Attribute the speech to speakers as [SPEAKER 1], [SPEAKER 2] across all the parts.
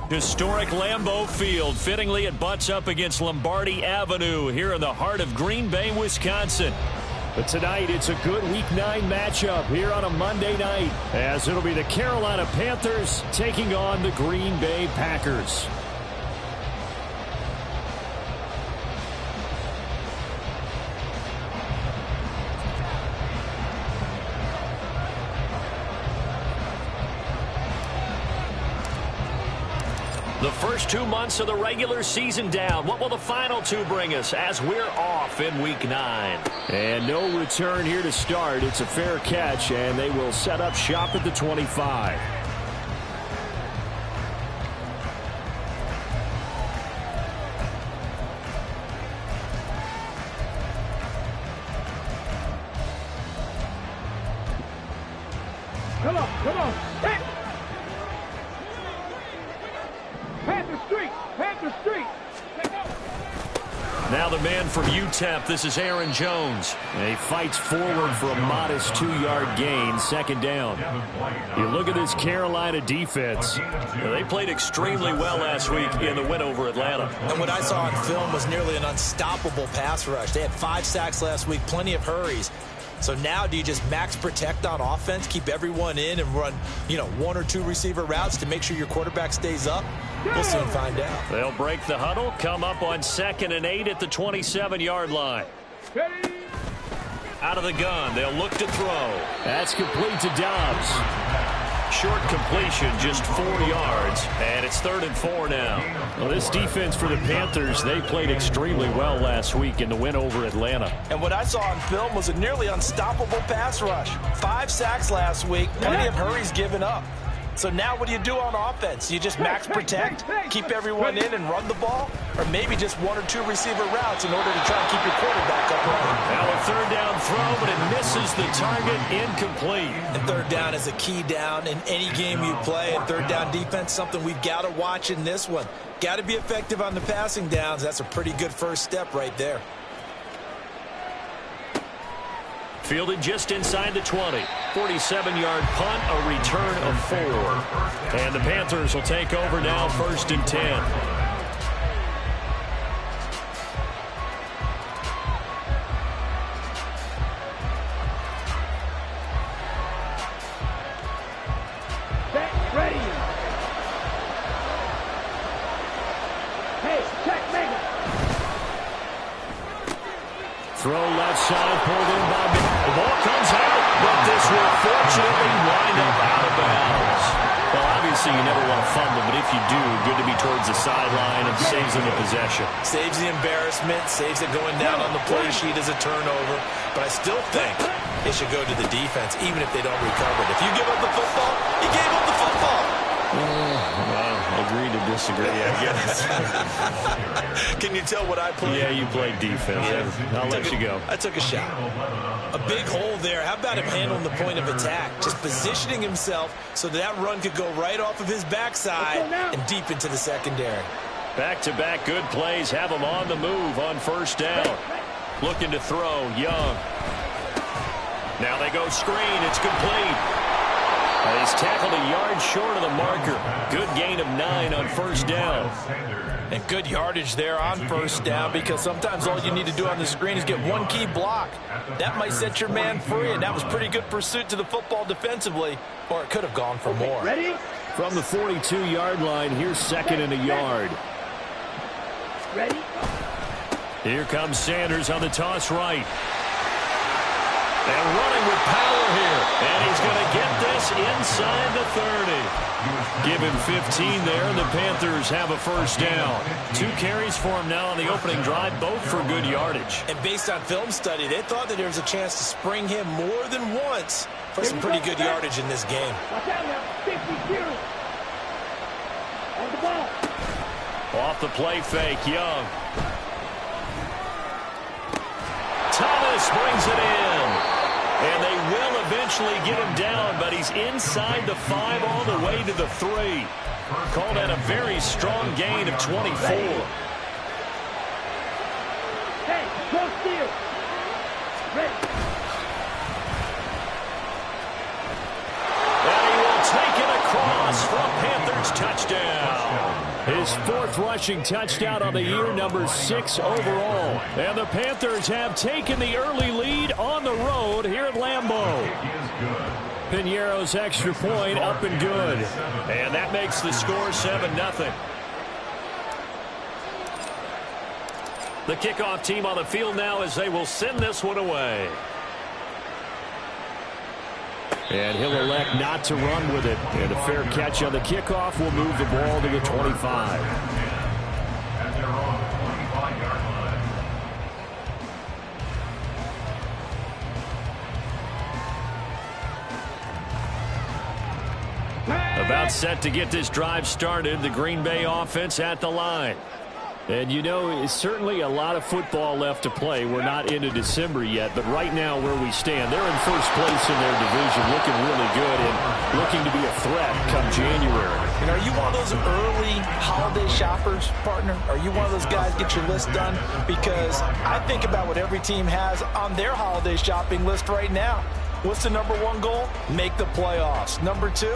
[SPEAKER 1] Historic Lambeau Field. Fittingly, it butts up against Lombardi Avenue here in the heart of Green Bay, Wisconsin. But tonight, it's a good Week 9 matchup here on a Monday night, as it'll be the Carolina Panthers taking on the Green Bay Packers. The first 2 months of the regular season down. What will the final two bring us as we're off in Week 9? And no return here to start. It's a fair catch, and they will set up shop at the 25.
[SPEAKER 2] Come on, come on. Hey! Panther Street! Panther Street!
[SPEAKER 1] Now the man from UTEP, this is Aaron Jones. And he fights forward for a modest 2-yard gain, second down. You look at this Carolina defense. They played extremely well last week in the win over Atlanta.
[SPEAKER 3] And what I saw on film was nearly an unstoppable pass rush. They had 5 sacks last week, plenty of hurries. So now do you just max protect on offense, keep everyone in and run, 1 or 2 receiver routes to make sure your quarterback stays up? We'll soon find out.
[SPEAKER 1] They'll break the huddle, come up on 2nd and 8 at the 27-yard line. Out of the gun, they'll look to throw. That's complete to Dobbs. Short completion, just 4 yards, and it's 3rd and 4 now. Well, this defense for the Panthers, they played extremely well last week in the win over Atlanta.
[SPEAKER 3] And what I saw on film was a nearly unstoppable pass rush. 5 sacks last week, plenty of hurries given up. So now what do you do on offense? You just max protect, keep everyone in and run the ball? Or maybe just 1 or 2 receiver routes in order to try and keep your quarterback up running?
[SPEAKER 1] Now a 3rd down throw, but it misses the target, incomplete.
[SPEAKER 3] And 3rd down is a key down in any game you play. And 3rd down defense, something we've got to watch in this one. Got to be effective on the passing downs. That's a pretty good first step right there.
[SPEAKER 1] Fielded just inside the 20. 47-yard punt, a return of 4. And the Panthers will take over now, 1st and 10. Throw left side, pulled in by Mick. The ball comes out, but this will fortunately wind up out of bounds. Well, obviously you never want to fumble, but if you do, good to be towards the sideline and saves them the possession.
[SPEAKER 3] Saves the embarrassment, saves it going down on the play sheet as a turnover. But I still think it should go to the defense, even if they don't recover it. If you give up the football, you gave up the football.
[SPEAKER 1] Well, agree to disagree, I guess.
[SPEAKER 3] Can you tell what I played?
[SPEAKER 1] Yeah, you played defense. Yeah. I'll let you go.
[SPEAKER 3] I took a shot. A big hole there. How about him handling the point of attack? Just positioning himself so that run could go right off of his backside and deep into the secondary.
[SPEAKER 1] Back-to-back good plays have him on the move on 1st down. Looking to throw, Young. Now they go screen. It's complete. He's tackled a yard short of the marker. Good gain of 9 on 1st down.
[SPEAKER 3] And good yardage there on 1st down, because sometimes all you need to do on the screen is get 1 key block. That might set your man free, and that was pretty good pursuit to the football defensively, or it could have gone for more.
[SPEAKER 2] Ready?
[SPEAKER 1] From the 42-yard line, here's 2nd and a yard.
[SPEAKER 2] Ready?
[SPEAKER 1] Here comes Sanders on the toss right. And running with power here. And he's going to get this inside the 30. Give him 15 there, and the Panthers have a 1st down. 2 carries for him now on the opening drive, both for good yardage.
[SPEAKER 3] And based on film study, they thought that there was a chance to spring him more than once for some pretty good yardage in this game.
[SPEAKER 2] Watch out now. 52. On the ball.
[SPEAKER 1] Off the play fake, Young. Thomas brings it in. And they will eventually get him down, but he's inside the 5 all the way to the 3. Called that a very strong gain of 24.
[SPEAKER 2] Hey, go steal. Ready.
[SPEAKER 1] And he will take it across from Panthers yards, touchdown. His 4th rushing touchdown on the year, number 6 overall. And the Panthers have taken the early lead on the road here at Lambeau. Piñeiro's extra point up and good. And that makes the score 7-0. The kickoff team on the field now as they will send this one away. And he'll elect not to run with it. And a fair catch on the kickoff will move the ball to the 25. About set to get this drive started, the Green Bay offense at the line. And, you know, it's certainly a lot of football left to play. We're not into December yet, but right now where we stand, they're in first place in their division, looking really good and looking to be a threat come January.
[SPEAKER 3] And are you one of those early holiday shoppers, partner? Are you one of those guys get your list done? Because I think about what every team has on their holiday shopping list right now. What's the number 1 goal? Make the playoffs. Number 2,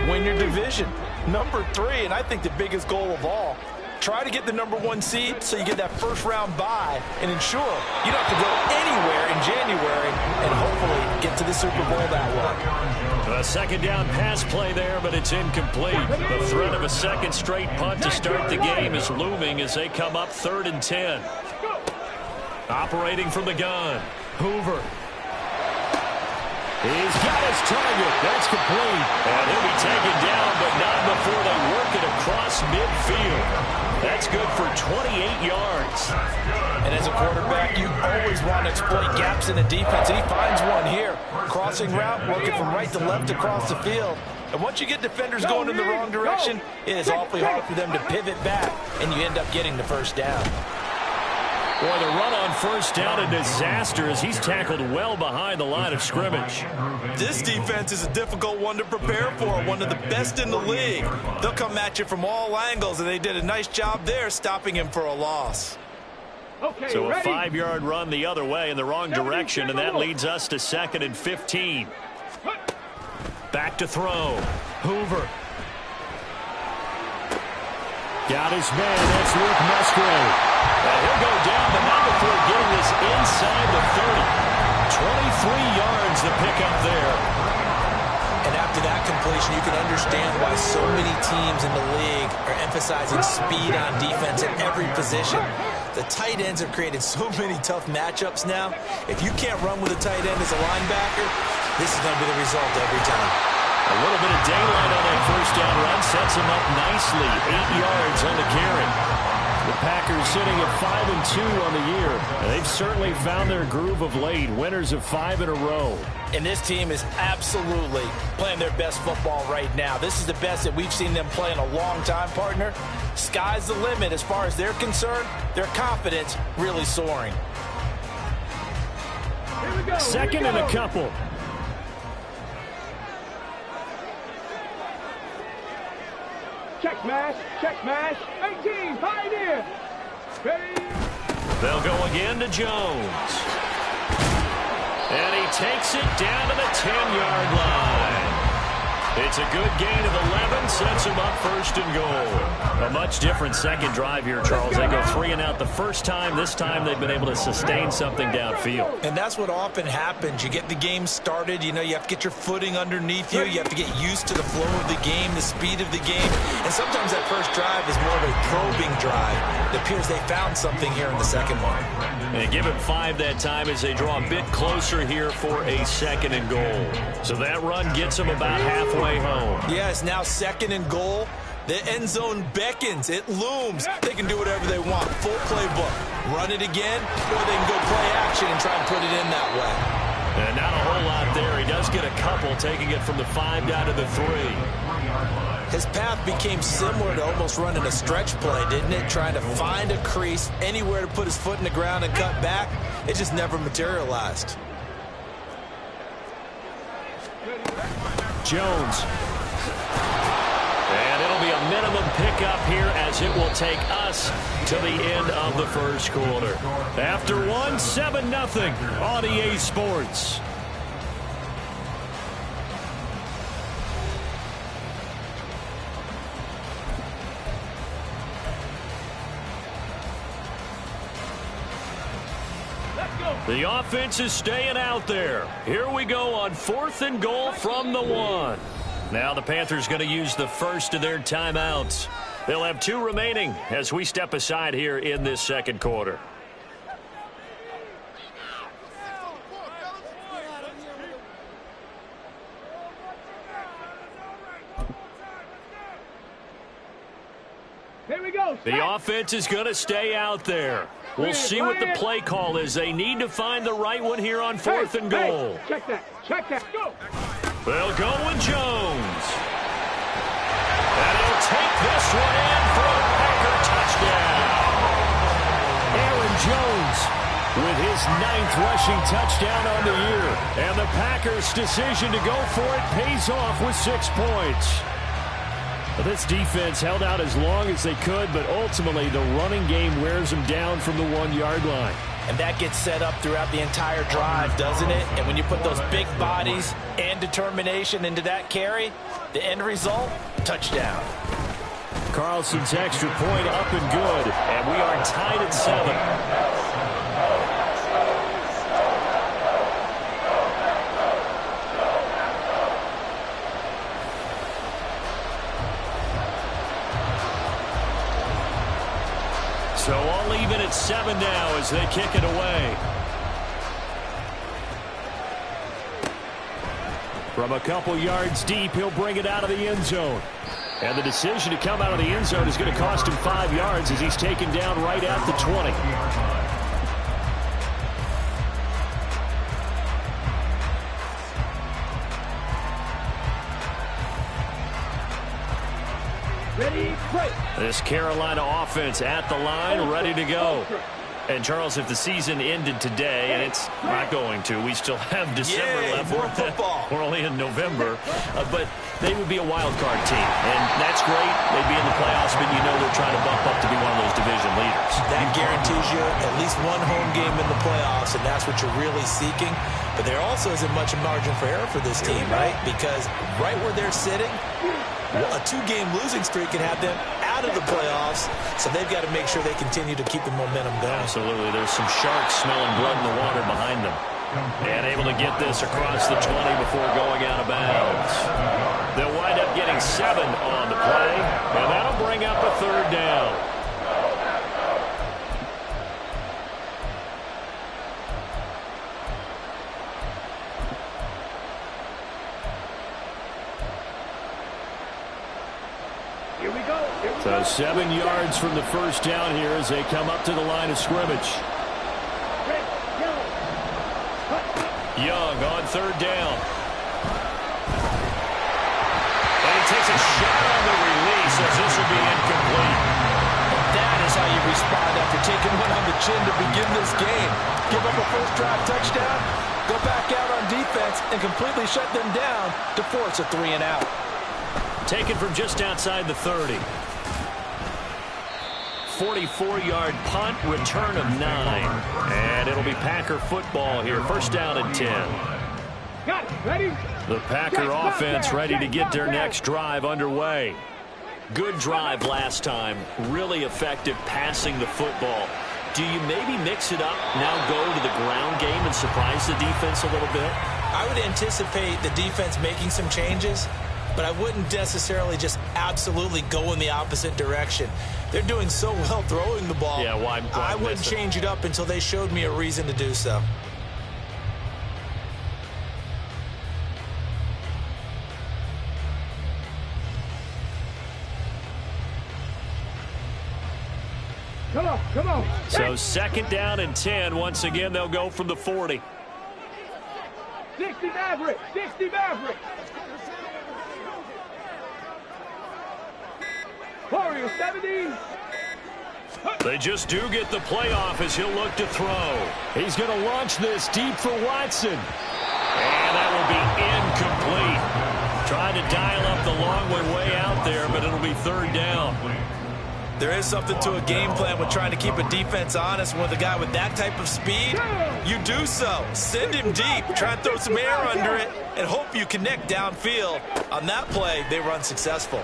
[SPEAKER 3] win your division. Number 3, and I think the biggest goal of all, try to get the number 1 seed so you get that first-round bye and ensure you don't have to go anywhere in January and hopefully get to the Super Bowl that way.
[SPEAKER 1] A second down pass play there, but it's incomplete. The threat of a second straight punt to start the game is looming as they come up 3rd and 10. Operating from the gun, Hoover. He's got his target. That's complete. And he'll be taken down, but not before they work it across midfield. That's good for 28 yards.
[SPEAKER 3] And as a quarterback, you always want to exploit gaps in the defense. And he finds one here. Crossing route, working from right to left across the field. And once you get defenders going in the wrong direction, it is awfully hard for them to pivot back, and you end up getting the first down.
[SPEAKER 1] Boy, the run on first down, a disaster as he's tackled well behind the line of scrimmage.
[SPEAKER 3] This defense is a difficult one to prepare for, one of the best in the league. They'll come at you from all angles, and they did a nice job there stopping him for a loss.
[SPEAKER 1] So a 5-yard run the other way in the wrong direction, and that leads us to 2nd and 15. Back to throw. Hoover. Got his man. That's Luke Musgrave. He'll go down, but not before getting this inside the 30. 23 yards to pick up there.
[SPEAKER 3] And after that completion, you can understand why so many teams in the league are emphasizing speed on defense at every position. The tight ends have created so many tough matchups now. If you can't run with a tight end as a linebacker, this is going to be the result every time.
[SPEAKER 1] A little bit of daylight on that first down run sets him up nicely. 8 yards on the carry. The Packers sitting at 5-2 on the year. And they've certainly found their groove of late. Winners of 5 in a row.
[SPEAKER 3] And this team is absolutely playing their best football right now. This is the best that we've seen them play in a long time, partner. Sky's the limit as far as they're concerned. Their confidence really soaring.
[SPEAKER 1] 2nd and a couple.
[SPEAKER 2] Check smash, 18, hide in. Ready?
[SPEAKER 1] They'll go again to Jones. And he takes it down to the 10-yard line. It's a good gain of 11, sets him up 1st and goal. A much different second drive here, Charles. They go 3 and out the first time. This time they've been able to sustain something downfield.
[SPEAKER 3] And that's what often happens. You get the game started. You know, you have to get your footing underneath you. You have to get used to the flow of the game, the speed of the game. And sometimes that first drive is more of a probing drive. It appears they found something here in the second one.
[SPEAKER 1] And give it 5 that time as they draw a bit closer here for a 2nd and goal. So that run gets them about halfway home.
[SPEAKER 3] Yes, now 2nd and goal. The end zone beckons. It looms. They can do whatever they want. Full playbook. Run it again, or they can go play action and try and put it in that way.
[SPEAKER 1] And not a whole lot there. He does get a couple, taking it from the 5 down to the 3.
[SPEAKER 3] His path became similar to almost running a stretch play, didn't it? Trying to find a crease, anywhere to put his foot in the ground and cut back. It just never materialized.
[SPEAKER 1] Jones. And it'll be a minimum pickup here as it will take us to the end of the first quarter. After 1, 7-0 on EA Sports. The offense is staying out there. Here we go on 4th and goal from the 1. Now the Panthers going to use the first of their timeouts. They'll have 2 remaining as we step aside here in this second quarter.
[SPEAKER 2] Here we go.
[SPEAKER 1] The offense is going to stay out there. We'll see what the play call is. They need to find the right one here on 4th and goal.
[SPEAKER 2] Hey, check that. Check that. Go.
[SPEAKER 1] They'll go with Jones. And he'll take this one in for a Packer touchdown. Aaron Jones with his 9th rushing touchdown on the year. And the Packers' decision to go for it pays off with 6 points. Well, this defense held out as long as they could, but ultimately the running game wears them down from the 1-yard line.
[SPEAKER 3] And that gets set up throughout the entire drive, doesn't it? And when you put those big bodies and determination into that carry, the end result, touchdown.
[SPEAKER 1] Carlson's extra point up and good, and we are tied at 7. So all even at 7 now as they kick it away. From a couple yards deep, he'll bring it out of the end zone. And the decision to come out of the end zone is going to cost him 5 yards as he's taken down right at the 20.
[SPEAKER 2] Ready, break.
[SPEAKER 1] This Carolina offense at the line, ready to go. And, Charles, if the season ended today, and it's not going to, we still have December left.
[SPEAKER 3] More football.
[SPEAKER 1] We're only in November. But they would be a wild card team. And that's great. They'd be in the playoffs, but you know they're trying to bump up to be one of those division leaders.
[SPEAKER 3] That guarantees you at least one home game in the playoffs, and that's what you're really seeking. But there also isn't much margin for error for this team, right? Because right where they're sitting, a 2-game losing streak can have them out of the playoffs, so they've got to make sure they continue to keep the momentum going.
[SPEAKER 1] Absolutely. There's some sharks smelling blood in the water behind them. And able to get this across the 20 before going out of bounds. They'll wind up getting 7 on the play, and that'll bring up a 3rd down. So 7 yards from the first down here as they come up to the line of scrimmage. Young on 3rd down. And he takes a shot on the release as this will be incomplete.
[SPEAKER 3] That is how you respond after taking one on the chin to begin this game. Give up a first drive touchdown, go back out on defense, and completely shut them down to force a 3-and-out.
[SPEAKER 1] Taken from just outside the 30. 44-yard punt, return of 9. And it'll be Packer football here. First down and 10.
[SPEAKER 2] Got it. Ready?
[SPEAKER 1] The Packer offense ready to get their next drive underway. Good drive last time. Really effective passing the football. Do you maybe mix it up, now go to the ground game and surprise the defense a little bit?
[SPEAKER 3] I would anticipate the defense making some changes, but I wouldn't necessarily just absolutely go in the opposite direction. They're doing so well throwing the ball.
[SPEAKER 1] Yeah, why
[SPEAKER 3] I wouldn't change it up until they showed me a reason to do so.
[SPEAKER 2] Come on, come on.
[SPEAKER 1] So 2nd down and 10. Once again, they'll go from the 40.
[SPEAKER 2] 60 Maverick, 60 Maverick. Warrior 70.
[SPEAKER 1] They just do get the playoff as he'll look to throw. He's going to launch this deep for Watson. And that will be incomplete. Trying to dial up the long way out there, but it'll be 3rd down.
[SPEAKER 3] There is something to a game plan with trying to keep a defense honest. With a guy with that type of speed, you do so. Send him deep, try and throw some air under it, and hope you connect downfield. On that play, they were unsuccessful.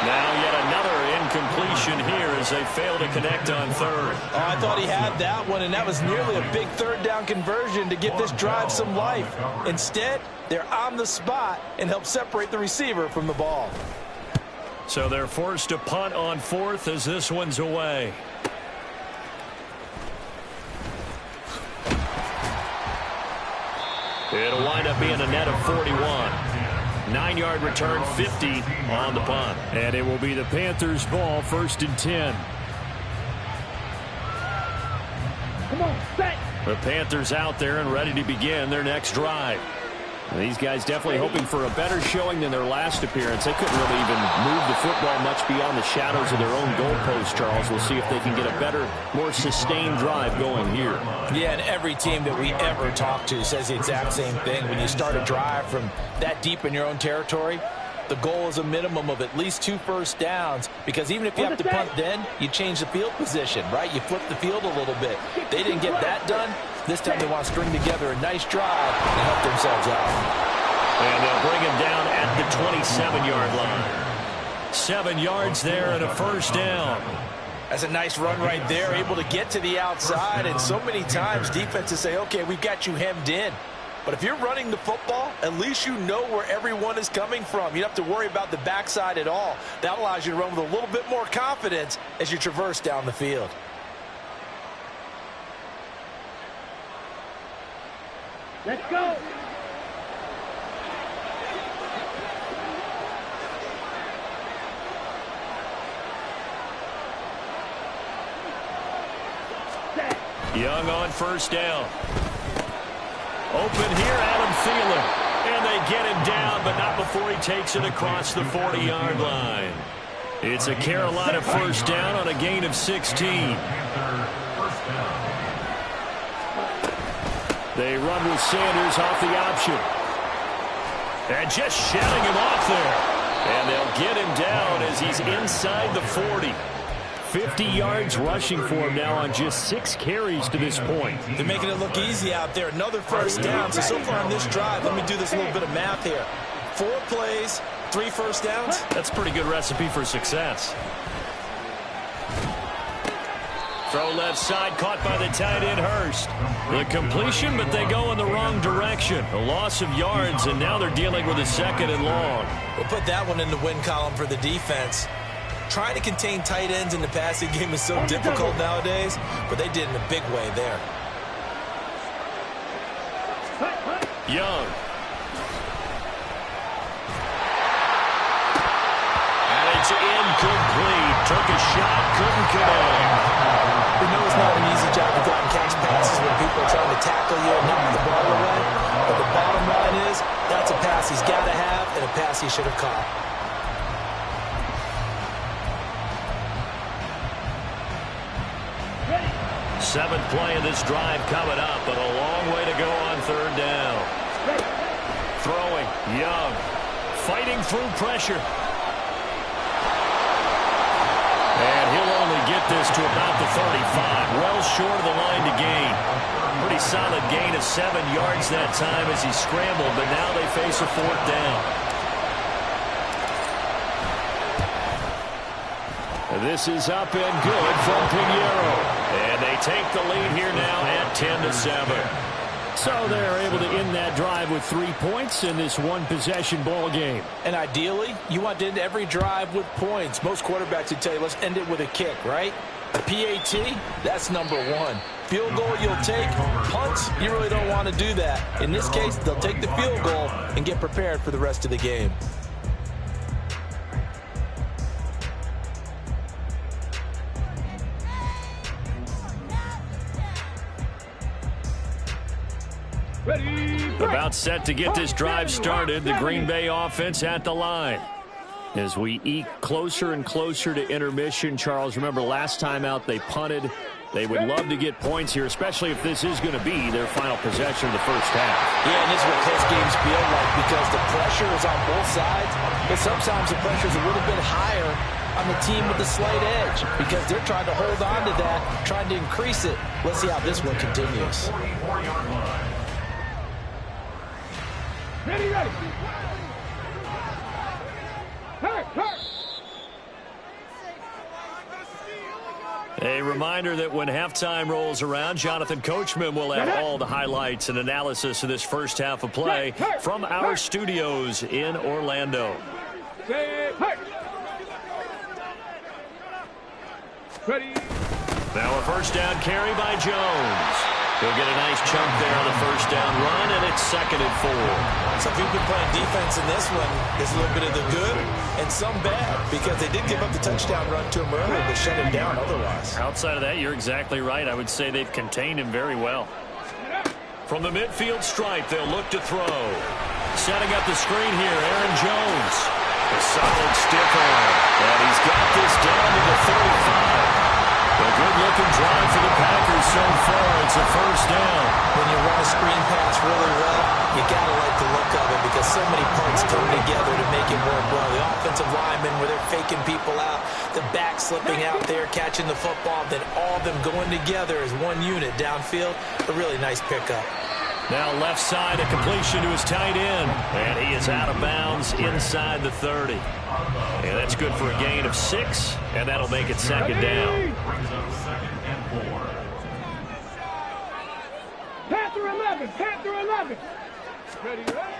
[SPEAKER 1] Now yet another incompletion here as they fail to connect on third.
[SPEAKER 3] Oh, I thought he had that one, and that was nearly a big third down conversion to give this drive some life. Instead, they're on the spot and help separate the receiver from the ball.
[SPEAKER 1] So they're forced to punt on fourth as this one's away. It'll wind up being a net of 41. 9-yard return, 50 on the punt. And it will be the Panthers' ball, 1st and 10.
[SPEAKER 2] Come on, set.
[SPEAKER 1] The Panthers out there and ready to begin their next drive. These guys definitely hoping for a better showing than their last appearance. They couldn't really even move the football much beyond the shadows of their own goalpost, Charles. We'll see if they can get a better, more sustained drive going here.
[SPEAKER 3] Yeah, and every team that we ever talk to says the exact same thing. When you start a drive from that deep in your own territory, the goal is a minimum of at least 2 first downs, because even if you have to punt then, you change the field position, right? You flip the field a little bit. They didn't get that done. This time they want to string together a nice drive and help themselves out.
[SPEAKER 1] And they'll bring him down at the 27-yard line. 7 yards there and a first down.
[SPEAKER 3] That's a nice run right there, able to get to the outside. And so many times defenses say, okay, we've got you hemmed in. But if you're running the football, at least you know where everyone is coming from. You don't have to worry about the backside at all. That allows you to run with a little bit more confidence as you traverse down the field.
[SPEAKER 2] Let's go.
[SPEAKER 1] Young on first down. Open here, Adam Thielen. And they get him down, but not before he takes it across the 40-yard line. It's a Carolina first down on a gain of 16. They run with Sanders off the option. And just shouting him off there. And they'll get him down as he's inside the 40. 50 yards rushing for him now on just 6 carries to this point.
[SPEAKER 3] They're making it look easy out there. Another first down. So far on this drive, let me do this little bit of math here. 4 plays, 3 first downs.
[SPEAKER 1] That's a pretty good recipe for success. Throw left side, caught by the tight end Hurst. The completion, but they go in the wrong direction. A loss of yards, and now they're dealing with a 2nd and long.
[SPEAKER 3] We'll put that one in the win column for the defense. Trying to contain tight ends in the passing game is so difficult nowadays, but they did in a big way there.
[SPEAKER 1] Young. And it's incomplete. Took a shot, couldn't connect.
[SPEAKER 3] We know it's not an easy job to go out and catch passes when people are trying to tackle you and knock the ball away. But the bottom line is, that's a pass he's got to have and a pass he should have caught.
[SPEAKER 1] Seventh play of this drive coming up, but a long way to go on 3rd down. Throwing, Young, fighting through pressure. And he'll only get this to about the 35, well short of the line to gain. Pretty solid gain of 7 yards that time as he scrambled, but now they face a 4th down. This is up and good from Pinheiro. And they take the lead here now at 10-7. So they're able to end that drive with 3 points in this one-possession ball game.
[SPEAKER 3] And ideally, you want to end every drive with points. Most quarterbacks would tell you, let's end it with a kick, right? A PAT, that's number 1. Field goal you'll take. Punts, you really don't want to do that. In this case, they'll take the field goal and get prepared for the rest of the game.
[SPEAKER 1] About set to get this drive started. The Green Bay offense at the line. As we eke closer and closer to intermission, Charles, remember last time out they punted. They would love to get points here, especially if this is going to be their final possession of the first half.
[SPEAKER 3] Yeah, and this is what close games feel like because the pressure is on both sides, but sometimes the pressure is a little bit higher on the team with the slight edge because they're trying to hold on to that, trying to increase it. Let's see how this one continues.
[SPEAKER 2] Ready. Hurt.
[SPEAKER 1] A reminder that when halftime rolls around, Jonathan Coachman will have all the highlights and analysis of this first half of play from our studios in Orlando.
[SPEAKER 2] Ready.
[SPEAKER 1] Now a first down carry by Jones. He'll get a nice chunk there on the first down run, and it's 2nd and 4.
[SPEAKER 3] Some people playing defense in this one. There's a little bit of the good and some bad because they did give up the touchdown run to him earlier, but shut him down otherwise.
[SPEAKER 1] Outside of that, you're exactly right. I would say they've contained him very well. From the midfield stripe, they'll look to throw. Setting up the screen here, Aaron Jones. A solid stiff arm, and he's got this down to the 35. A good-looking drive for the Packers so far. It's a first down.
[SPEAKER 3] When you run a screen pass really well, you got to like the look of it because so many parts come together to make it work well. The offensive linemen, where they're faking people out, the back slipping out there, catching the football, then all of them going together as one unit downfield. A really nice pickup.
[SPEAKER 1] Now left side, a completion to his tight end. And he is out of bounds inside the 30. And that's good for a gain of 6, and that'll make it 2nd down.
[SPEAKER 2] Panther 11, Panther 11. Ready, ready.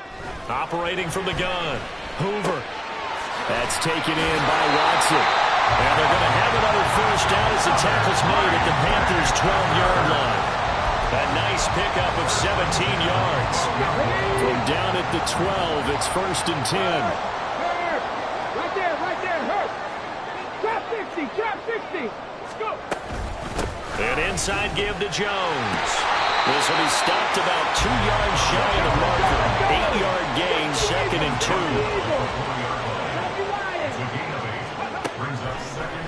[SPEAKER 1] Operating from the gun, Hoover. That's taken in by Watson. And they're going to have another first down as the tackle's made at the Panthers' 12-yard line. A nice pickup of 17 yards. From down at the 12, it's 1st and 10.
[SPEAKER 2] Right there, hurt. Drop 60. Let's go.
[SPEAKER 1] An inside give to Jones. This will be stopped about 2 yards shy of the marker. 8-yard gain, 2nd and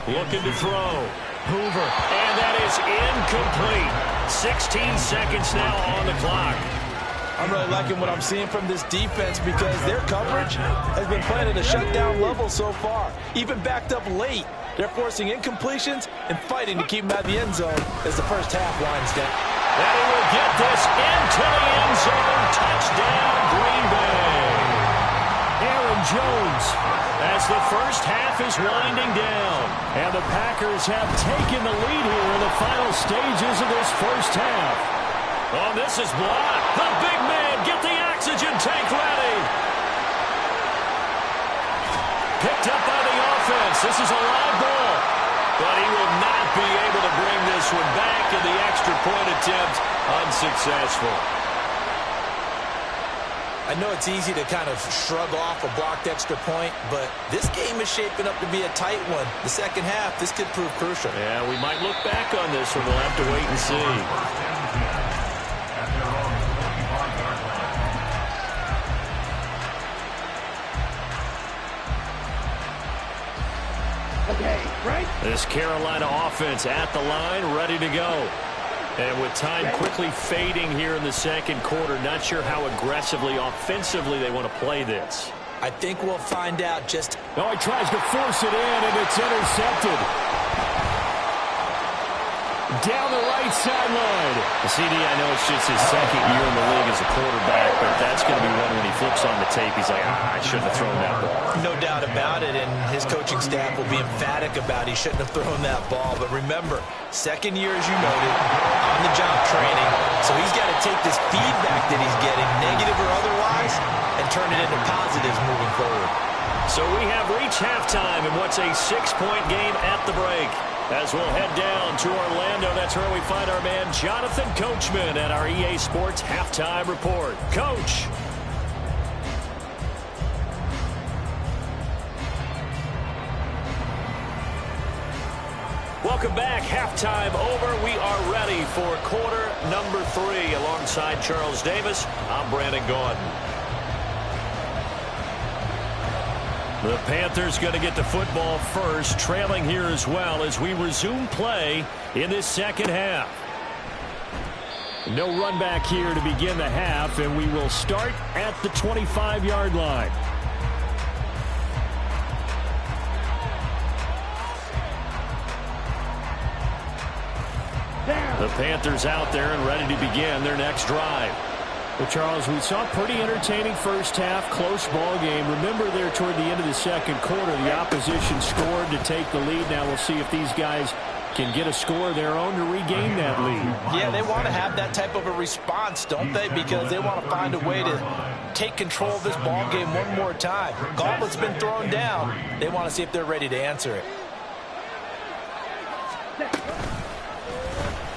[SPEAKER 1] 2. Looking to throw. Hoover. And that is incomplete. 16 seconds now on the clock.
[SPEAKER 3] I'm really liking what I'm seeing from this defense because their coverage has been playing at a shutdown level so far. Even backed up late, they're forcing incompletions and fighting to keep them out of the end zone as the first half winds down.
[SPEAKER 1] And he will get this into the end zone. Touchdown, Green Bay. Aaron Jones as the first half is winding down. And the Packers have taken the lead here in the final stages of this first half. Oh, this is blocked. The big man, get the oxygen tank ready. Picked up by the offense. This is a live ball. But he will not be able to bring this one back, and the extra point attempt unsuccessful.
[SPEAKER 3] I know it's easy to kind of shrug off a blocked extra point, but this game is shaping up to be a tight one. The second half, this could prove crucial.
[SPEAKER 1] Yeah, we might look back on this one. We'll have to wait and see.
[SPEAKER 2] Okay, right?
[SPEAKER 1] This Carolina offense at the line, ready to go. And with time quickly fading here in the second quarter, not sure how aggressively, offensively they want to play this.
[SPEAKER 3] I think we'll find out just...
[SPEAKER 1] Oh, he tries to force it in, and it's intercepted. Down the right sideline. CD, I know it's just his second year in the league as a quarterback, but that's going to be one when he flips on the tape. He's like, I shouldn't have thrown that ball.
[SPEAKER 3] No doubt about it, and his coaching staff will be emphatic about he shouldn't have thrown that ball. But remember, second year, as you noted, on-the-job training. So he's got to take this feedback that he's getting, negative or otherwise, and turn it into positives moving forward.
[SPEAKER 1] So we have reached halftime in what's a 6-point game at the break. As we'll head down to Orlando, that's where we find our man Jonathan Coachman at our EA Sports Halftime Report. Coach. Welcome back. Halftime over. We are ready for quarter number 3. Alongside Charles Davis, I'm Brandon Gordon. The Panthers going to get the football first, trailing here as well as we resume play in this second half. No run back here to begin the half, and we will start at the 25-yard line. The Panthers out there and ready to begin their next drive. Well, Charles, we saw a pretty entertaining first half, close ball game. Remember there toward the end of the second quarter, the opposition scored to take the lead. Now we'll see if these guys can get a score of their own to regain that lead.
[SPEAKER 3] Yeah, they want to have that type of a response, don't they? Because they want to find a way to take control of this ball game one more time. Gauntlet's been thrown down. They want to see if they're ready to answer it.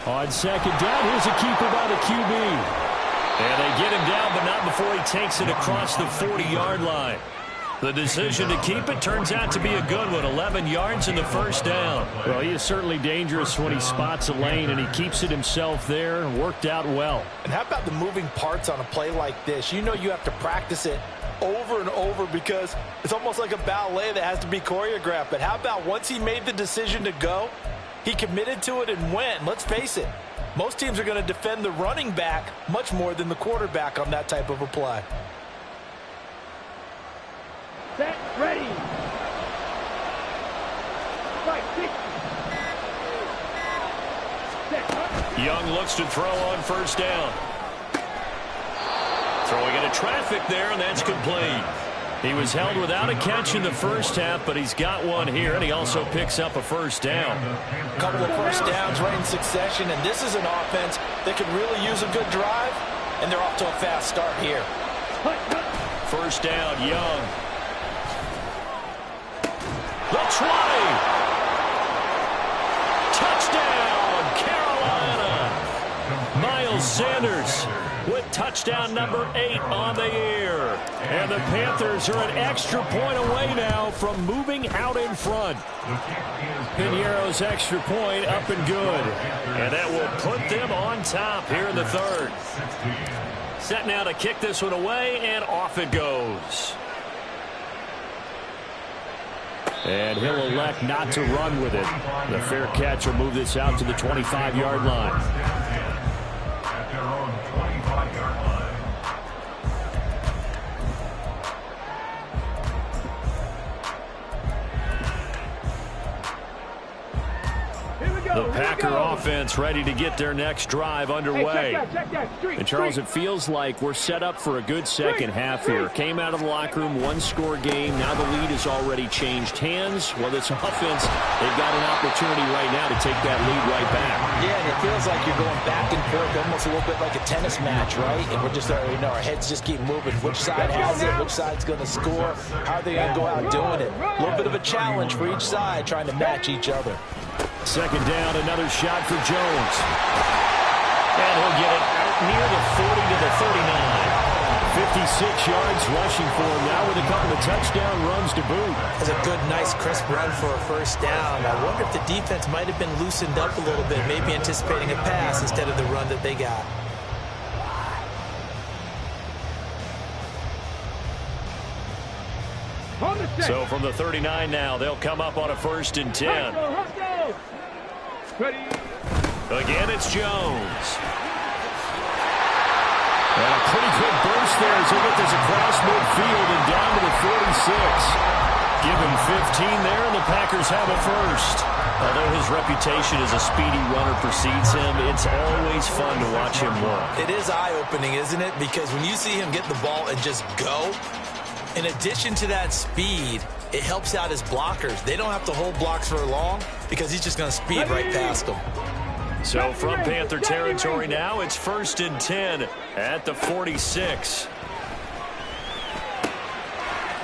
[SPEAKER 1] On second down, here's a keeper by the QB. And they get him down, but not before he takes it across the 40-yard line. The decision to keep it turns out to be a good one. 11 yards in the first down. Well, he is certainly dangerous when he spots a lane, and he keeps it himself there. Worked out well.
[SPEAKER 3] And how about the moving parts on a play like this? You know you have to practice it over and over because it's almost like a ballet that has to be choreographed. But how about once he made the decision to go, he committed to it and went. Let's face it, most teams are going to defend the running back much more than the quarterback on that type of a play.
[SPEAKER 2] Set, ready. Right, 60.
[SPEAKER 1] Young looks to throw on first down. Throwing into traffic there, and that's complete. He was held without a catch in the first half, but he's got one here, and he also picks up a first down.
[SPEAKER 3] A couple of first downs right in succession, and this is an offense that could really use a good drive, and they're off to a fast start here.
[SPEAKER 1] First down, Young. The 20. Touchdown, Carolina. Miles Sanders with touchdown number 8 on the year. And the Panthers are an extra point away now from moving out in front. Piñeiro's extra point up and good. And that will put them on top here in the third. Set now to kick this one away, and off it goes. And he'll elect not to run with it. The fair catch will move this out to the 25-yard line. The Packer offense ready to get their next drive underway.
[SPEAKER 2] Check that. Street,
[SPEAKER 1] And Charles, it feels like we're set up for a good second half here. Came out of the locker room, one-score game. Now the lead has already changed hands. Well, this offense, they've got an opportunity right now to take that lead right back.
[SPEAKER 3] Yeah, and it feels like you're going back and forth, almost a little bit like a tennis match, right? And we're just, our heads just keep moving. Which side has it? Which side's going to score? How are they going to go out doing it? A little bit of a challenge for each side, trying to match each other.
[SPEAKER 1] Second down, another shot for Jones. And he'll get it out near the 40 to the 39. 56 yards rushing for him now with a couple of touchdown runs to boot.
[SPEAKER 3] That's a good, nice, crisp run for a first down. I wonder if the defense might have been loosened up a little bit, maybe anticipating a pass instead of the run that they got.
[SPEAKER 1] So from the 39 now, they'll come up on a 1st and 10.
[SPEAKER 2] Ready.
[SPEAKER 1] Again, it's Jones. And a pretty quick burst there as he gets this across midfield and down to the 46. Give him 15 there, and the Packers have a first. Although his reputation as a speedy runner precedes him, it's always fun to watch him work.
[SPEAKER 3] It is eye-opening, isn't it? Because when you see him get the ball and just go, in addition to that speed, it helps out his blockers. They don't have to hold blocks for long because he's just going to speed right past them.
[SPEAKER 1] So from Panther territory now, it's 1st and 10 at the 46.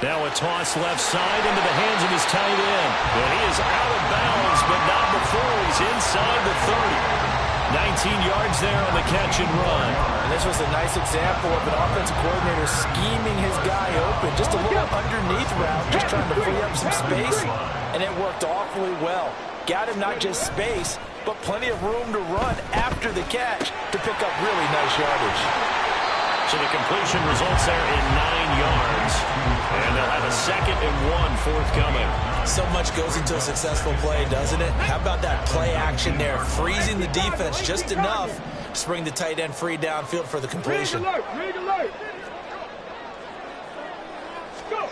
[SPEAKER 1] Now a toss left side into the hands of his tight end. And he is out of bounds, but not before he's inside the 30. 19 yards there on the catch and run.
[SPEAKER 3] And this was a nice example of an offensive coordinator scheming his guy open. Just a little underneath route, just trying to free up some space. And it worked awfully well. Got him not just space, but plenty of room to run after the catch to pick up really nice yardage.
[SPEAKER 1] So the completion results there in 9 yards. And they'll have a 2nd and 1 forthcoming.
[SPEAKER 3] So much goes into a successful play, doesn't it? How about that play action there? Freezing the defense just enough to bring the tight end free downfield for the completion.
[SPEAKER 2] Rig alert. Go.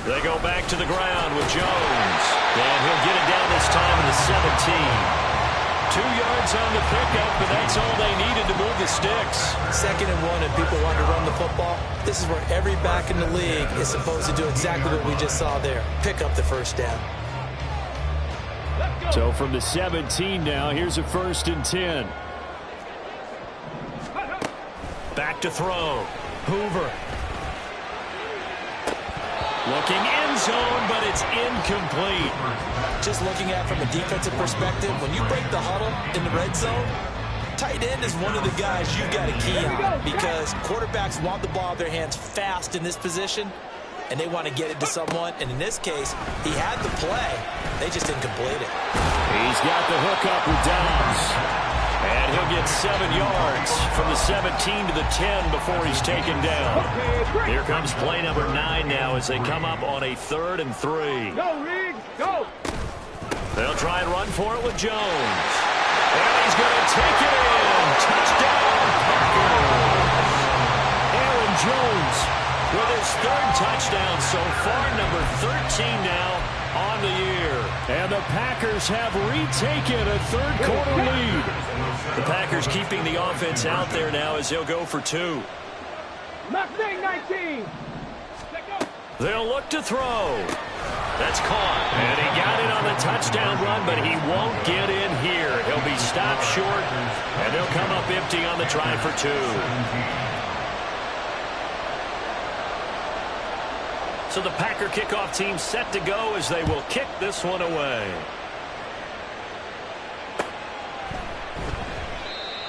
[SPEAKER 1] They go back to the ground with Jones. And he'll get it down this time in the 17. 2 yards on the pickup, but that's all they needed to move the sticks.
[SPEAKER 3] 2nd and 1, and people want to run the football. This is where every back in the league is supposed to do exactly what we just saw there. Pick up the first down.
[SPEAKER 2] Let's go.
[SPEAKER 1] So from the 17 now, here's a 1st and 10. Back to throw. Hoover. Looking end zone, but it's incomplete.
[SPEAKER 3] Just looking at it from a defensive perspective, when you break the huddle in the red zone, tight end is one of the guys you've got to key on because quarterbacks want the ball in their hands fast in this position, and they want to get it to someone. And in this case, he had the play. They just didn't complete it.
[SPEAKER 1] He's got the hookup with Downs. And he'll get 7 yards from the 17 to the 10 before he's taken down. Here comes play number 9 now as they come up on a 3rd and 3.
[SPEAKER 2] Go, Riggs, go!
[SPEAKER 1] They'll try and run for it with Jones. And he's going to take it in. Touchdown, Packers! Aaron Jones with his 3rd touchdown so far, number 13 now on the year. And the Packers have retaken a 3rd quarter lead. The Packers keeping the offense out there now as they'll go for 2.
[SPEAKER 2] Mustang 19.
[SPEAKER 1] They'll look to throw. That's caught. And he got it on the touchdown run, but he won't get in here. He'll be stopped short, and they'll come up empty on the try for 2. So the Packer kickoff team set to go as they will kick this one away.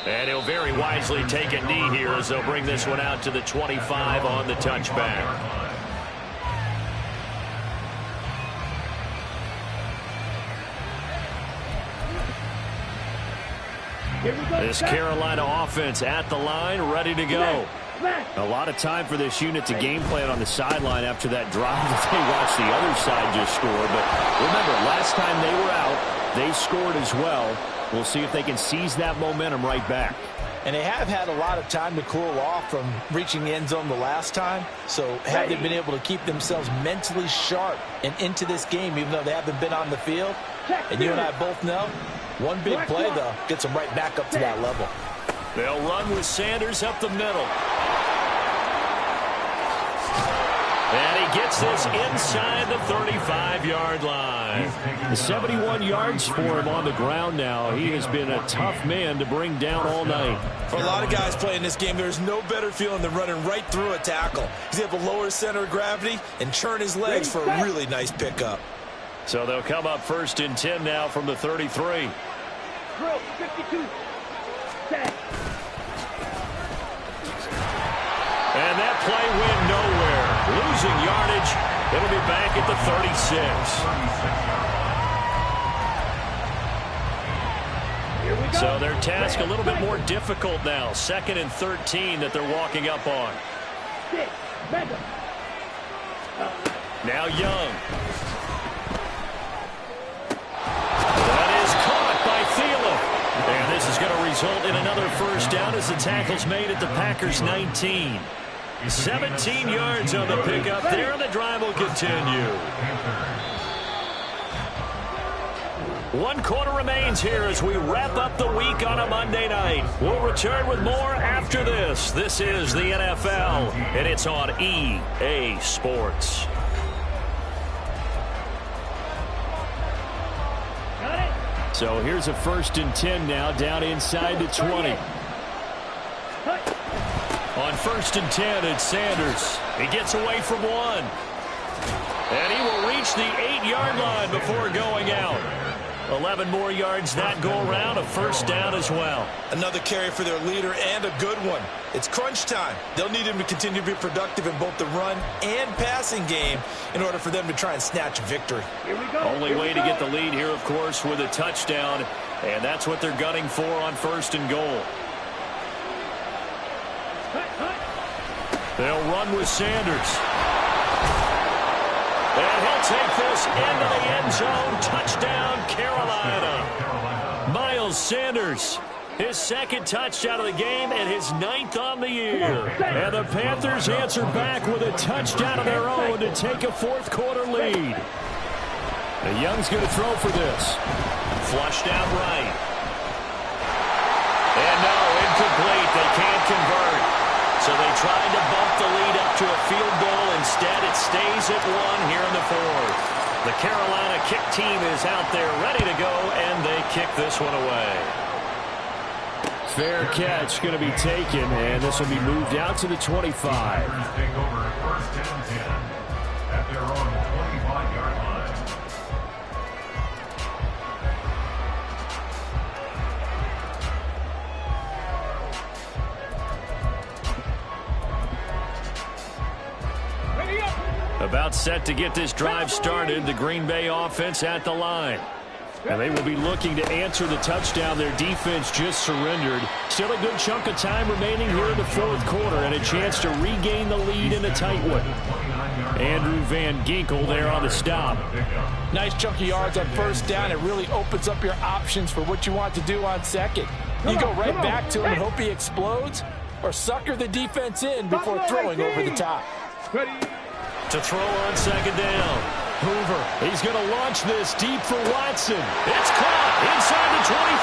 [SPEAKER 1] And he'll very wisely take a knee here as they'll bring this one out to the 25 on the touchback. This Carolina offense at the line, ready to go. A lot of time for this unit to game plan on the sideline after that drive that they watched the other side just score. But remember, last time they were out, they scored as well. We'll see if they can seize that momentum right back.
[SPEAKER 3] And they have had a lot of time to cool off from reaching the end zone the last time. So have they been able to keep themselves mentally sharp and into this game, even though they haven't been on the field? And you and I both know, one big play, though, gets them right back up to that level.
[SPEAKER 1] They'll run with Sanders up the middle. And he gets this inside the 35-yard line. The 71 yards for him on the ground now. He has been a tough man to bring down all night.
[SPEAKER 3] For a lot of guys playing this game, there's no better feeling than running right through a tackle. He's able to lower his center of gravity and churn his legs for a really nice pickup.
[SPEAKER 1] So they'll come up 1st and 10 now from the 33.
[SPEAKER 2] Drill 52. Set.
[SPEAKER 1] And that play went nowhere. Losing yardage. It'll be back at the 36. So their task a little bit more difficult now. 2nd and 13 that they're walking up on. Now Young. That is caught by Thielen. And this is going to result in another 1st down as the tackle's made at the Packers 19. 17 yards on the pickup there, and the drive will continue. 1 quarter remains here as we wrap up the week on a Monday night. We'll return with more after this. This is the NFL, and it's on EA Sports. So here's a 1st and 10 now, down inside the 20. On 1st and 10, it's Sanders. He gets away from 1. And he will reach the 8-yard line before going out. 11 more yards that go around, a 1st down as well.
[SPEAKER 3] Another carry for their leader and a good one. It's crunch time. They'll need him to continue to be productive in both the run and passing game in order for them to try and snatch a victory.
[SPEAKER 1] Only way to get the lead here, of course, with a touchdown. And that's what they're gunning for on 1st and goal. They'll run with Sanders. And he'll take this into the end zone. Touchdown, Carolina. Miles Sanders, his 2nd touchdown of the game and his 9th on the year. And the Panthers answer back with a touchdown of their own to take a 4th quarter lead. And Young's going to throw for this. Flushed out right. And no, incomplete. They can't convert. So they tried to bump the lead up to a field goal. Instead, it stays at 1 here in the 4th. The Carolina kick team is out there ready to go, and they kick this one away. Fair catch going to be taken, and this will be moved out to the 25.
[SPEAKER 4] Take over first and 10 at their own 25-yard line.
[SPEAKER 1] About set to get this drive started, the Green Bay offense at the line. And they will be looking to answer the touchdown their defense just surrendered. Still a good chunk of time remaining here in the fourth quarter and a chance to regain the lead in a tight one. Andrew Van Ginkel there on the stop.
[SPEAKER 3] Nice chunk of yards on first down. It really opens up your options for what you want to do on second. You go right back to him and hope he explodes, or sucker the defense in before throwing over the top.
[SPEAKER 1] To throw on second down. Hoover, he's going to launch this deep for Watson. It's caught inside the 25.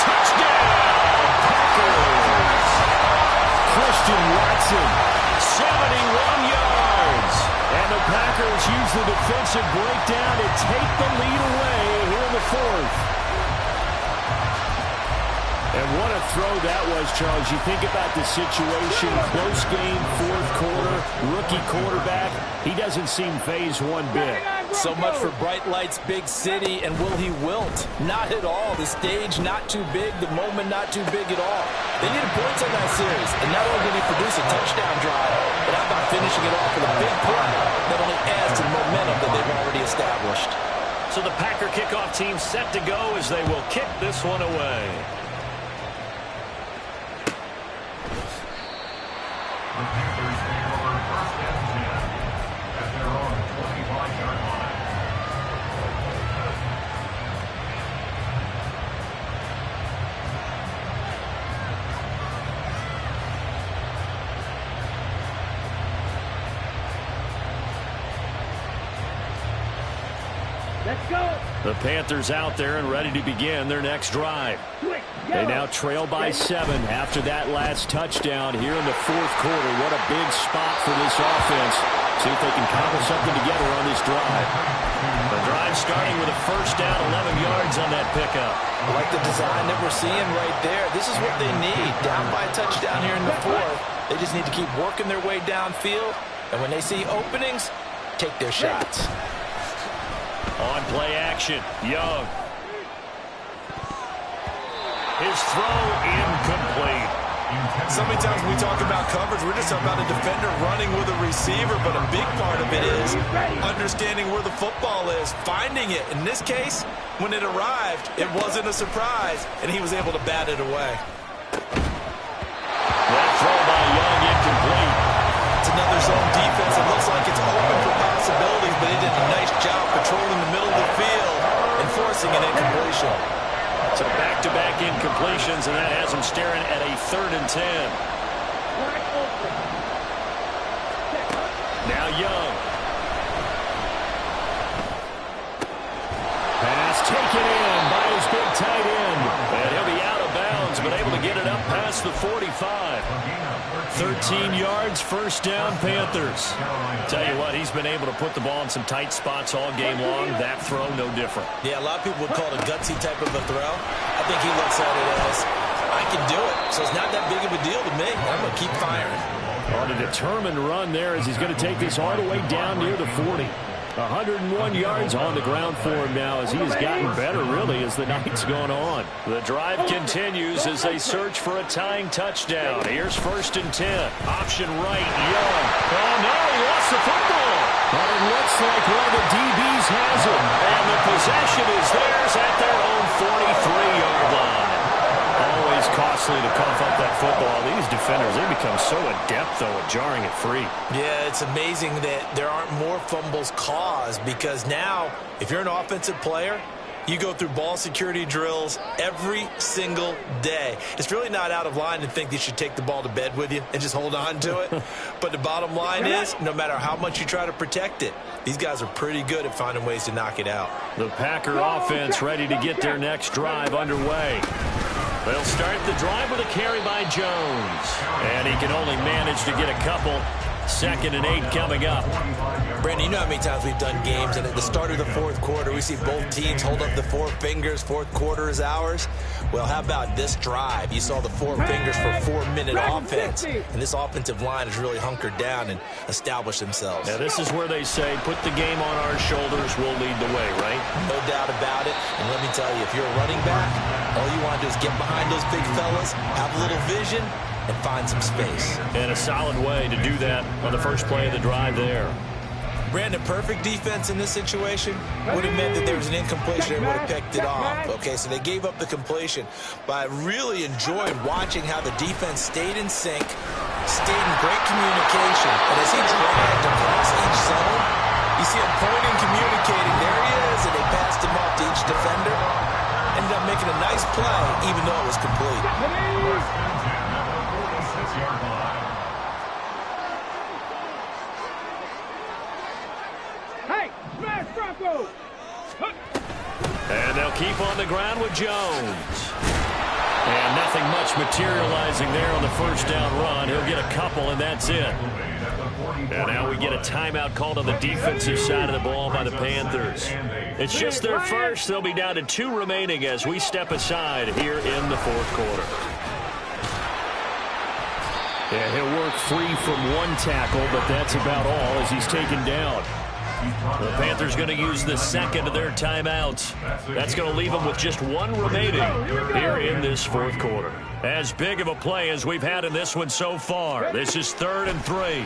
[SPEAKER 1] Touchdown, Packers. Christian Watson, 71 yards. And the Packers use the defensive breakdown to take the lead away here in the fourth. And what a throw that was, Charles. You think about the situation, close game, fourth quarter, rookie quarterback. He doesn't seem phased one bit.
[SPEAKER 3] So much for bright lights, big city, and will he wilt? Not at all. The stage not too big, the moment not too big at all. They needed points on that series, and not only did he produce a touchdown drive, but how about finishing it off with a big play that only adds to the momentum that they've already established.
[SPEAKER 1] So the Packer kickoff team set to go as they will kick this one away.
[SPEAKER 4] The Panthers take over first and 10 at their own 25-yard line.
[SPEAKER 2] Let's go.
[SPEAKER 1] The Panthers out there and ready to begin their next drive. They now trail by 7 after that last touchdown here in the fourth quarter. What a big spot for this offense. See if they can cobble something together on this drive. The drive starting with a first down, 11 yards on that pickup.
[SPEAKER 3] I like the design that we're seeing right there. This is what they need. Down by a touchdown here in the fourth. They just need to keep working their way downfield. And when they see openings, take their shots.
[SPEAKER 1] On play action, Young. His throw incomplete.
[SPEAKER 3] So many times when we talk about coverage, we're just talking about a defender running with a receiver, but a big part of it is understanding where the football is, finding it. In this case, when it arrived, it wasn't a surprise, and he was able to bat it away.
[SPEAKER 1] That throw by Young incomplete.
[SPEAKER 3] It's another zone defense. It looks like it's open for possibilities, but he did a nice job patrolling the middle of the field and forcing an incompletion.
[SPEAKER 1] So back-to-back incompletions, and that has him staring at a 3rd and 10. Now Young. Pass taken in by his big tight end. And he'll be out of bounds, but able to get it up past the 45. 13 yards, first down, Panthers. Tell you what, he's been able to put the ball in some tight spots all game long. That throw, no different.
[SPEAKER 3] Yeah, a lot of people would call it a gutsy type of a throw. I think he looks at it as, I can do it, so it's not that big of a deal to me. I'm going to keep firing.
[SPEAKER 1] On a determined run there as he's going to take this all the way down near the 40. 101 yards on the ground for him now as he has gotten better, really, as the night's going on. The drive continues as they search for a tying touchdown. Here's 1st and 10. Option right, Young. Oh, no, he lost the football. But it looks like one of the DBs has it. And the possession is theirs at their own 43-yard line. Always costly to cough up that football. These defenders, they become so adept, though, at jarring it free.
[SPEAKER 3] Yeah, it's amazing that there aren't more fumbles caused, because now, if you're an offensive player, you go through ball security drills every single day. It's really not out of line to think you should take the ball to bed with you and just hold on to it. But the bottom line is, no matter how much you try to protect it, these guys are pretty good at finding ways to knock it out.
[SPEAKER 1] The Packer offense ready to get their next drive underway. They'll start the drive with a carry by Jones. And he can only manage to get a couple. 2nd and 8 coming up.
[SPEAKER 3] Brandon, you know how many times we've done games, and at the start of the fourth quarter, we see both teams hold up the 4 fingers, fourth quarter is ours. Well, how about this drive? You saw the 4 fingers for 4-minute offense, and this offensive line has really hunkered down and established themselves.
[SPEAKER 1] Now, this is where they say, put the game on our shoulders, we'll lead the way, right?
[SPEAKER 3] No doubt about it, and let me tell you, if you're a running back, all you want to do is get behind those big fellas, have a little vision, and find some space.
[SPEAKER 1] And a solid way to do that on the first play of the drive there.
[SPEAKER 3] Brandon, perfect defense in this situation would have meant that there was an incompletion and would have picked it off. Okay, so they gave up the completion. But I really enjoyed watching how the defense stayed in sync, stayed in great communication. And as he dragged across each zone, you see him pointing, communicating. There he is, and they passed him off to each defender. Ended up making a nice play, even though it was complete.
[SPEAKER 1] And they'll keep on the ground with Jones. And nothing much materializing there on the first down run. He'll get a couple, and that's it. And now we get a timeout called on the defensive side of the ball by the Panthers. It's just their first. They'll be down to 2 remaining as we step aside here in the fourth quarter. Yeah, he'll work free from 1 tackle, but that's about all as he's taken down. The Panthers going to use the second of their timeouts. That's going to leave them with just 1 remaining here in this fourth quarter. As big of a play as we've had in this one so far. This is 3rd and 3.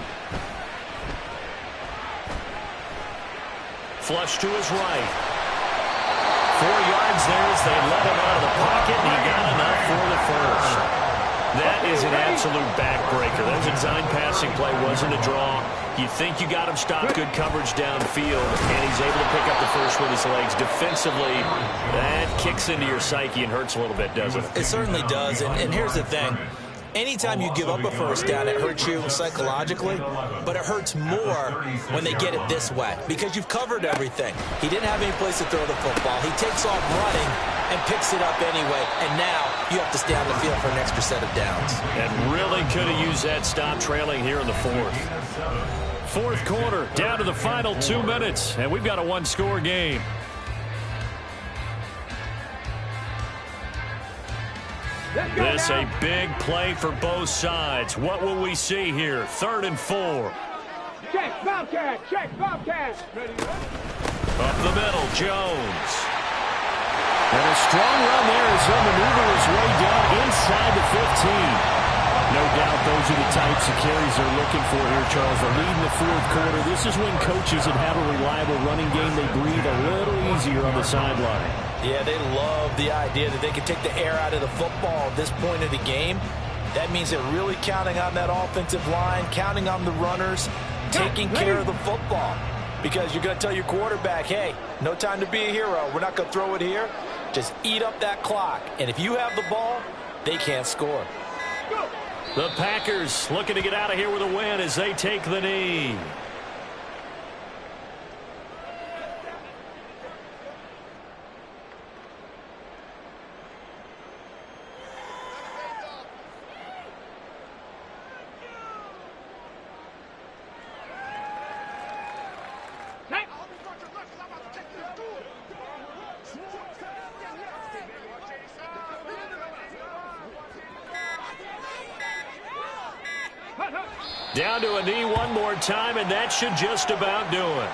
[SPEAKER 1] Flush to his right. 4 yards there as they let him out of the pocket, and he got enough for the first. That is an absolute backbreaker. That design passing play wasn't a draw. You think you got him stopped, good coverage downfield, and he's able to pick up the first with his legs. Defensively, that kicks into your psyche and hurts a little bit, doesn't it?
[SPEAKER 3] It certainly does, and here's the thing. Anytime you give up a first down, it hurts you psychologically, but it hurts more when they get it this way because you've covered everything. He didn't have any place to throw the football. He takes off running and picks it up anyway, and now you have to stay on the field for an extra set of downs.
[SPEAKER 1] And really could have used that stop trailing here in the fourth. Fourth quarter, down to the final 2 minutes, and we've got a 1-score game. This a big play for both sides. What will we see here? 3rd and 4.
[SPEAKER 2] Check, Bobcat, check, Bobcat.
[SPEAKER 1] Up the middle, Jones. And a strong run there as he'll maneuver his way down inside the 15. No doubt those are the types of carries they're looking for here, Charles. They're leading the fourth quarter. This is when coaches that have a reliable running game, they breathe a little easier on the sideline.
[SPEAKER 3] Yeah, they love the idea that they can take the air out of the football at this point of the game. That means they're really counting on that offensive line, counting on the runners, taking care of the football. Because you're going to tell your quarterback, hey, no time to be a hero. We're not going to throw it here. Just eat up that clock. And if you have the ball, they can't score.
[SPEAKER 1] The Packers looking to get out of here with a win as they take the knee. Down to a knee one more time, and that should just about do it.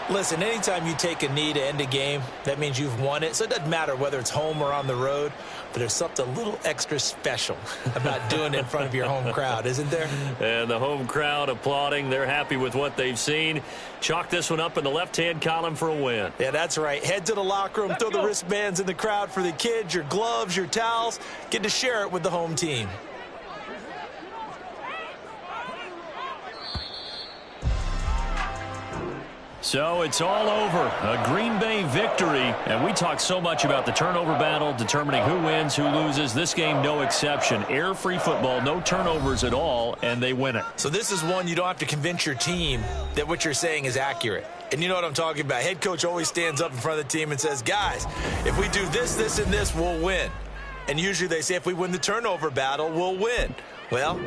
[SPEAKER 3] Listen, anytime you take a knee to end a game, that means you've won it. So it doesn't matter whether it's home or on the road, but there's something a little extra special about doing it in front of your home crowd, isn't there?
[SPEAKER 1] And the home crowd applauding. They're happy with what they've seen. Chalk this one up in the left-hand column for a win.
[SPEAKER 3] Yeah, that's right. Head to the locker room, throw the wristbands in the crowd for the kids, your gloves, your towels. Get to share it with the home team.
[SPEAKER 1] So it's all over. A Green Bay victory. And we talk so much about the turnover battle, determining who wins, who loses. This game, no exception. Error-free football, no turnovers at all, and they win it.
[SPEAKER 3] So this is one you don't have to convince your team that what you're saying is accurate. And you know what I'm talking about. Head coach always stands up in front of the team and says, guys, if we do this, this, and this, we'll win. And usually they say if we win the turnover battle, we'll win. Well,